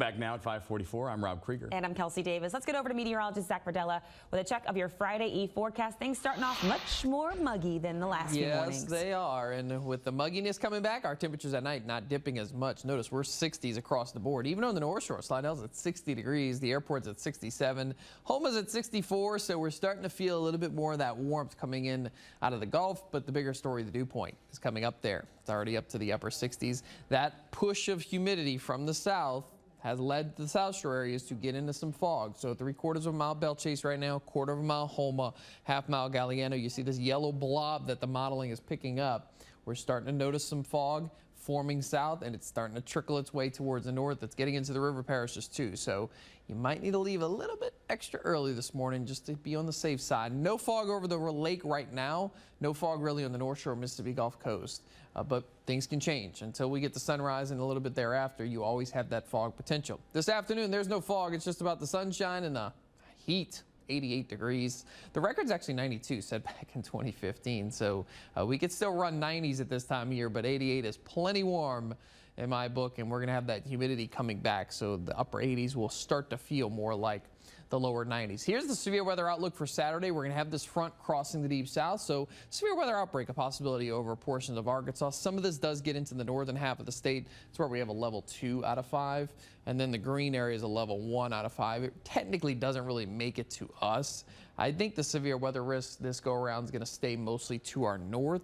Back now at 5:44, I'm Rob Krieger. And I'm Kelsey Davis. Let's get over to meteorologist Zach Verdella with a check of your Friday Eve forecast. Things starting off much more muggy than the last few mornings. Yes, they are. And with the mugginess coming back, our temperatures at night not dipping as much. Notice we're 60s across the board. Even on the North Shore, Slidell's at 60 degrees. The airport's at 67. Homa's at 64. So we're starting to feel a little bit more of that warmth coming in out of the Gulf. But the bigger story, the dew point, is coming up there. It's already up to the upper 60s. That push of humidity from the south has led the South Shore areas to get into some fog. So 3/4 of a mile Belle Chase right now, 1/4 of a mile Homa, 1/2 mile Galliano. You see this yellow blob that the modeling is picking up. We're starting to notice some fog forming south, and it's starting to trickle its way towards the north. It's getting into the river parishes too. So you might need to leave a little bit extra early this morning just to be on the safe side. No fog over the lake right now. No fog really on the North Shore Mississippi Gulf Coast. But things can change until we get the sunrise and a little bit thereafter. You always have that fog potential. This afternoon, there's no fog. It's just about the sunshine and the heat. 88 degrees. The record's actually 92, set back in 2015. So we could still run 90s at this time of year, but 88 is plenty warm in my book, and we're going to have that humidity coming back. So the upper 80s will start to feel more like the lower 90s. Here's the severe weather outlook for Saturday. We're going to have this front crossing the deep south, so severe weather outbreak, a possibility over portions of Arkansas. Some of this does get into the northern half of the state. It's where we have a level 2 out of 5, and then the green area is a level 1 out of 5. It technically doesn't really make it to us. I think the severe weather risk this go around is going to stay mostly to our north.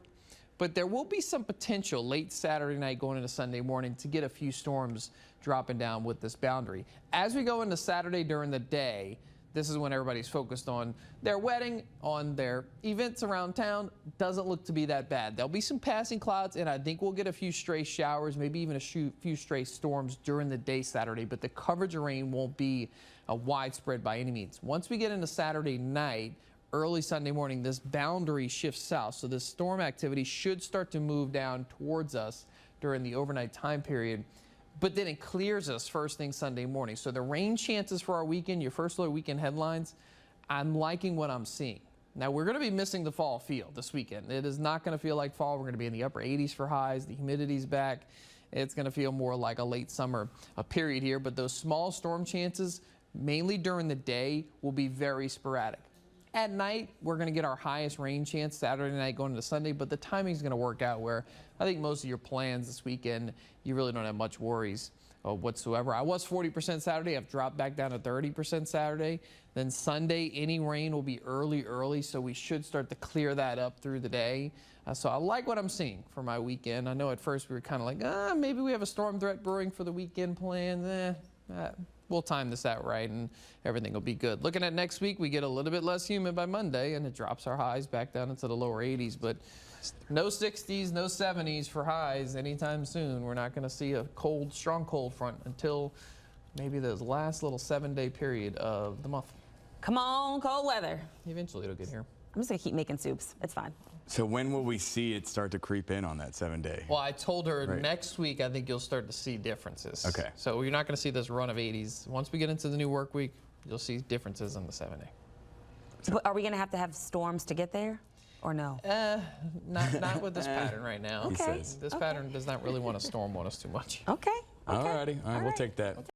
But there will be some potential late Saturday night going into Sunday morning to get a few storms dropping down with this boundary. As we go into Saturday during the day, this is when everybody's focused on their wedding, on their events around town. Doesn't look to be that bad. There'll be some passing clouds, and I think we'll get a few stray showers, maybe even a few stray storms during the day Saturday, but the coverage of rain won't be widespread by any means. Once we get into Saturday night, early Sunday morning, this boundary shifts south, so this storm activity should start to move down towards us during the overnight time period, but then it clears us first thing Sunday morning. So the rain chances for our weekend, your first look at weekend headlines, I'm liking what I'm seeing. Now, we're going to be missing the fall feel this weekend. It is not going to feel like fall. We're going to be in the upper 80s for highs. The humidity's back. It's going to feel more like a late summer period here, but those small storm chances, mainly during the day, will be very sporadic. At night, we're going to get our highest rain chance Saturday night going into Sunday, but the timing is going to work out where I think most of your plans this weekend, you really don't have much worries whatsoever. I was 40% Saturday. I've dropped back down to 30% Saturday. Then Sunday, any rain will be early, so we should start to clear that up through the day. So I like what I'm seeing for my weekend. I know at first we were kind of like, maybe we have a storm threat brewing for the weekend plans. We'll time this out right and everything will be good. Looking at next week, we get a little bit less humid by Monday and it drops our highs back down into the lower 80s, but no 60s, no 70s for highs anytime soon. We're not going to see a strong cold front until maybe this last little 7-day period of the month. Come on, cold weather. Eventually it'll get here. I'm just going to keep making soups. It's fine. So when will we see it start to creep in on that 7-day? Well, I told her next week I think you'll start to see differences. Okay. So you're not going to see this run of 80s. Once we get into the new work week, you'll see differences in the 7-day. But are we going to have storms to get there or no? Not with this pattern right now. Okay. This pattern does not really want to storm on us too much. Okay. All righty. All right, we'll take that.